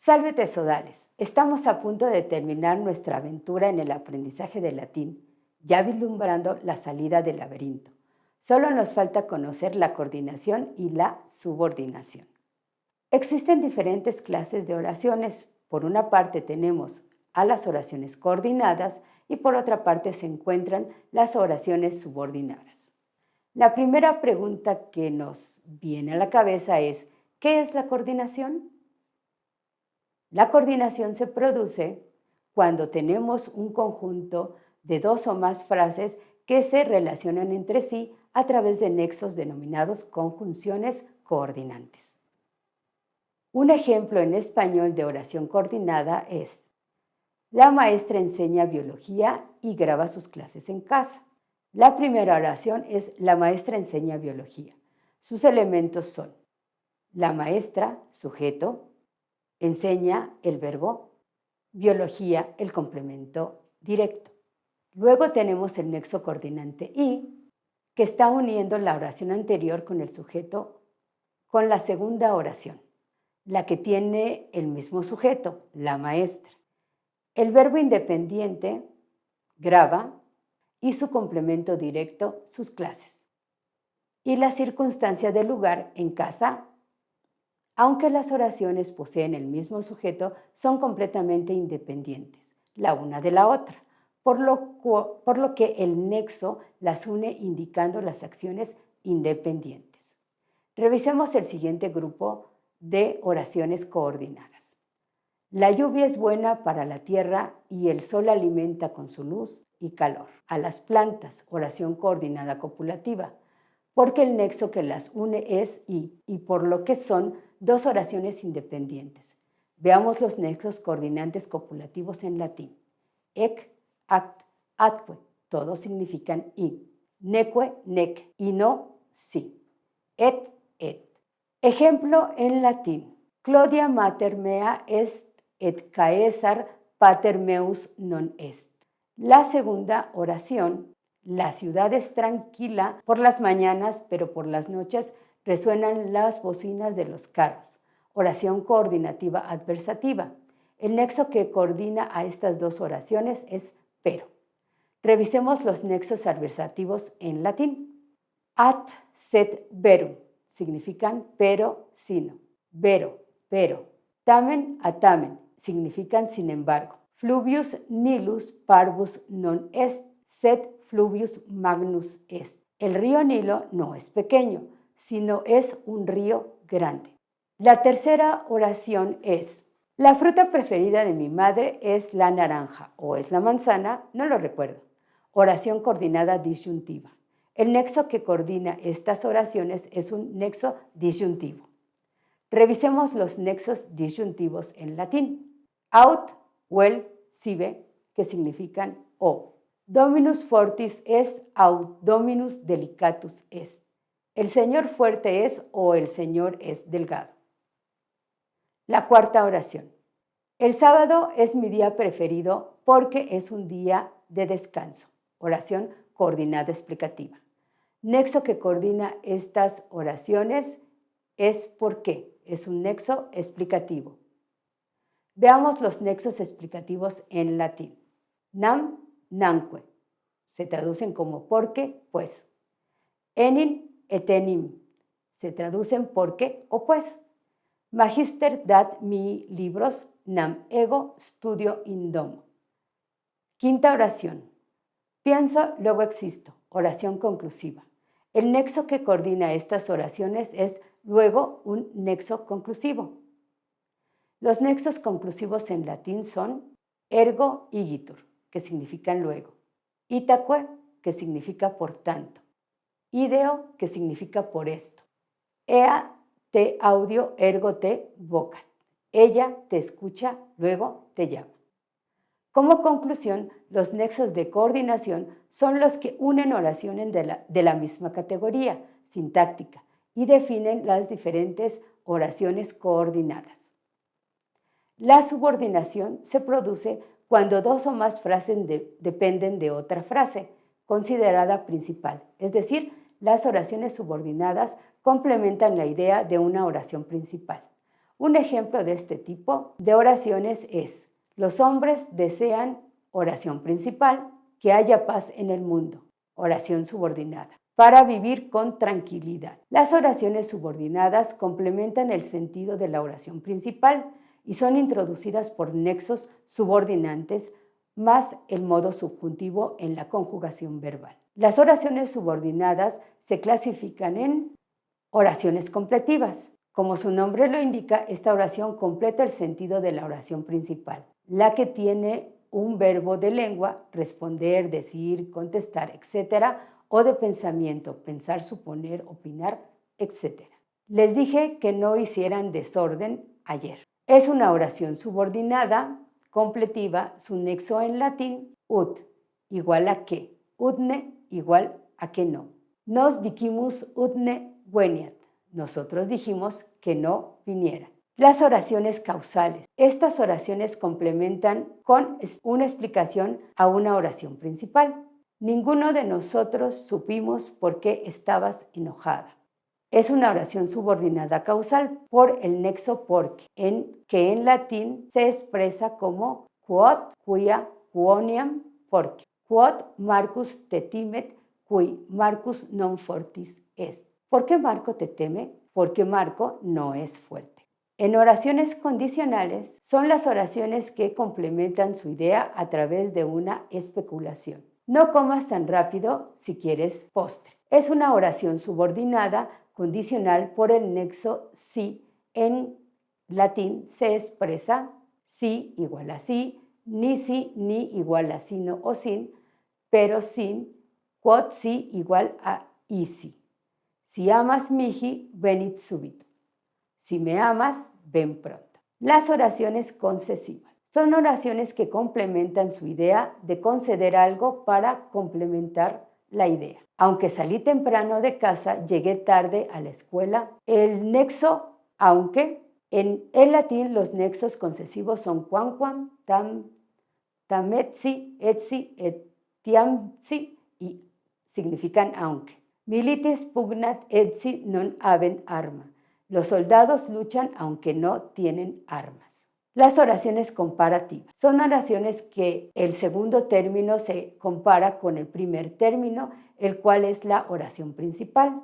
Salve tesodales, estamos a punto de terminar nuestra aventura en el aprendizaje del latín, ya vislumbrando la salida del laberinto. Solo nos falta conocer la coordinación y la subordinación. Existen diferentes clases de oraciones. Por una parte tenemos a las oraciones coordinadas y por otra parte se encuentran las oraciones subordinadas. La primera pregunta que nos viene a la cabeza es, ¿qué es la coordinación? La coordinación se produce cuando tenemos un conjunto de dos o más frases que se relacionan entre sí a través de nexos denominados conjunciones coordinantes. Un ejemplo en español de oración coordinada es: la maestra enseña biología y graba sus clases en casa. La primera oración es la maestra enseña biología. Sus elementos son la maestra, sujeto, enseña, el verbo, biología, el complemento directo. Luego tenemos el nexo coordinante y, que está uniendo la oración anterior con el sujeto con la segunda oración, la que tiene el mismo sujeto, la maestra. El verbo independiente, graba, y su complemento directo, sus clases. Y la circunstancia del lugar, en casa. Aunque las oraciones poseen el mismo sujeto, son completamente independientes, la una de la otra, por lo que el nexo las une indicando las acciones independientes. Revisemos el siguiente grupo de oraciones coordinadas. La lluvia es buena para la tierra y el sol alimenta con su luz y calor a las plantas, oración coordinada copulativa, porque el nexo que las une es y por lo que son dos oraciones independientes. Veamos los nexos coordinantes copulativos en latín. Ec, act, atque, todos significan y. Neque, nec, y no, sí. Et, et. Ejemplo en latín. Claudia mater mea est et Caesar pater meus non est. La segunda oración. La ciudad es tranquila por las mañanas, pero por las noches resuenan las bocinas de los carros. Oración coordinativa adversativa. El nexo que coordina a estas dos oraciones es pero. Revisemos los nexos adversativos en latín. Ad sed verum significan pero, sino. Vero, pero. Tamen a tamen significan sin embargo. Fluvius nilus parvus non est, sed fluvius magnus est. El río Nilo no es pequeño, sino es un río grande. La tercera oración es: la fruta preferida de mi madre es la naranja o es la manzana, no lo recuerdo. Oración coordinada disyuntiva. El nexo que coordina estas oraciones es un nexo disyuntivo. Revisemos los nexos disyuntivos en latín. Aut, vel, sive, que significan o. Dominus fortis est aut dominus delicatus est. El Señor fuerte es o el Señor es delgado. La cuarta oración. El sábado es mi día preferido porque es un día de descanso. Oración coordinada explicativa. Nexo que coordina estas oraciones es por qué. Es un nexo explicativo. Veamos los nexos explicativos en latín. Nam, namque. Se traducen como porque, pues. Enin, etenim. Se traducen porque o pues. Magister dat mi libros nam ego studio in domo. Quinta oración. Pienso, luego existo. Oración conclusiva. El nexo que coordina estas oraciones es luego un nexo conclusivo. Los nexos conclusivos en latín son ergo igitur, que significan luego. Itaque, que significa por tanto. Ideo, que significa por esto. Ea te audio ergo te vocat. Ella te escucha, luego te llama. Como conclusión, los nexos de coordinación son los que unen oraciones de la misma categoría sintáctica y definen las diferentes oraciones coordinadas. La subordinación se produce cuando dos o más frases dependen de otra frase considerada principal, es decir, las oraciones subordinadas complementan la idea de una oración principal. Un ejemplo de este tipo de oraciones es: los hombres desean, oración principal, que haya paz en el mundo, oración subordinada, para vivir con tranquilidad. Las oraciones subordinadas complementan el sentido de la oración principal y son introducidas por nexos subordinantes más el modo subjuntivo en la conjugación verbal. Las oraciones subordinadas se clasifican en oraciones completivas. Como su nombre lo indica, esta oración completa el sentido de la oración principal, la que tiene un verbo de lengua, responder, decir, contestar, etc., o de pensamiento, pensar, suponer, opinar, etc. Les dije que no hicieran desorden ayer. Es una oración subordinada, completiva, su nexo en latín, ut, igual a que, utne, igual a que no. Nos diquimus utne veniat. Nosotros dijimos que no viniera. Las oraciones causales. Estas oraciones complementan con una explicación a una oración principal. Ninguno de nosotros supimos por qué estabas enojada. Es una oración subordinada causal por el nexo porque, que en latín se expresa como quod, quia, quoniam, porque. Quod Marcus te timet, qui Marcus non fortis est. ¿Por qué Marco te teme? Porque Marco no es fuerte. En oraciones condicionales son las oraciones que complementan su idea a través de una especulación. No comas tan rápido si quieres postre. Es una oración subordinada condicional por el nexo si. En latín se expresa si igual a sí, ni si ni igual a sino o sin, pero sin, quod si igual a isi. Si amas mihi, venit subito. Si me amas, ven pronto. Las oraciones concesivas son oraciones que complementan su idea de conceder algo para complementar la idea. Aunque salí temprano de casa, llegué tarde a la escuela. El nexo aunque, en el latín los nexos concesivos son quamquam, tam etsi, etiamsi y significan aunque. Milites pugnat etsi non habent arma. Los soldados luchan aunque no tienen armas. Las oraciones comparativas son oraciones que el segundo término se compara con el primer término, el cual es la oración principal.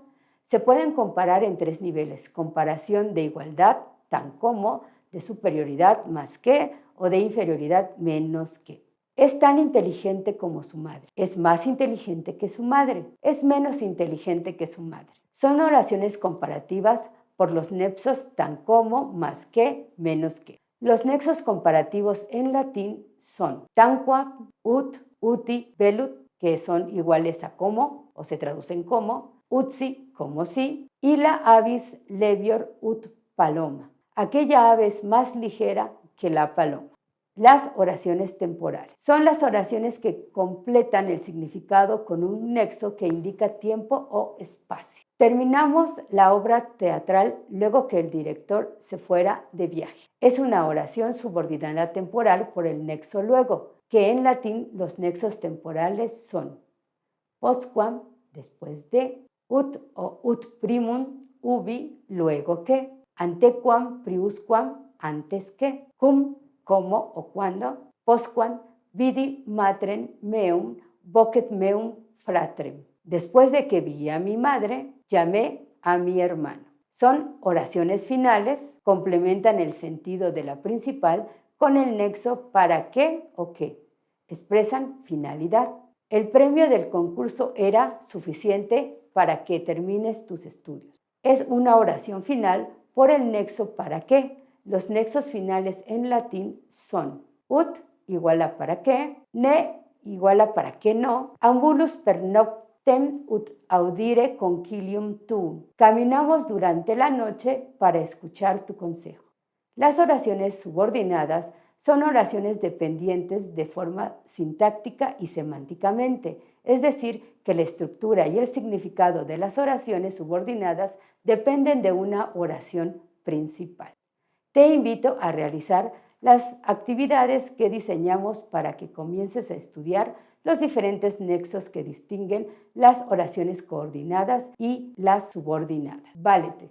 Se pueden comparar en 3 niveles: comparación de igualdad, tan como, de superioridad más que, o de inferioridad menos que. Es tan inteligente como su madre. Es más inteligente que su madre. Es menos inteligente que su madre. Son oraciones comparativas por los nexos tan como, más que, menos que. Los nexos comparativos en latín son tanquam, ut, uti, velut, que son iguales a como, o se traducen como, utsi, como si, y la avis levior ut paloma. Aquella ave es más ligera que la paloma. Las oraciones temporales son las oraciones que completan el significado con un nexo que indica tiempo o espacio. Terminamos la obra teatral luego que el director se fuera de viaje. Es una oración subordinada temporal por el nexo luego, que en latín los nexos temporales son postquam, después de, ut o ut primum, ubi, luego que, antequam, priusquam, antes que, cum, como o cuando, postquam, vidi matrem meum, vocet meum fratrem. Después de que vi a mi madre, llamé a mi hermano. Son oraciones finales, complementan el sentido de la principal con el nexo para qué o qué. Expresan finalidad. El premio del concurso era suficiente para que termines tus estudios. Es una oración final por el nexo para qué. Los nexos finales en latín son ut igual a para qué, ne igual a para qué no, ambulus per noctem ut audire concilium tuum. Caminamos durante la noche para escuchar tu consejo. Las oraciones subordinadas son oraciones dependientes de forma sintáctica y semánticamente, es decir, que la estructura y el significado de las oraciones subordinadas dependen de una oración principal. Te invito a realizar las actividades que diseñamos para que comiences a estudiar los diferentes nexos que distinguen las oraciones coordinadas y las subordinadas. Válete.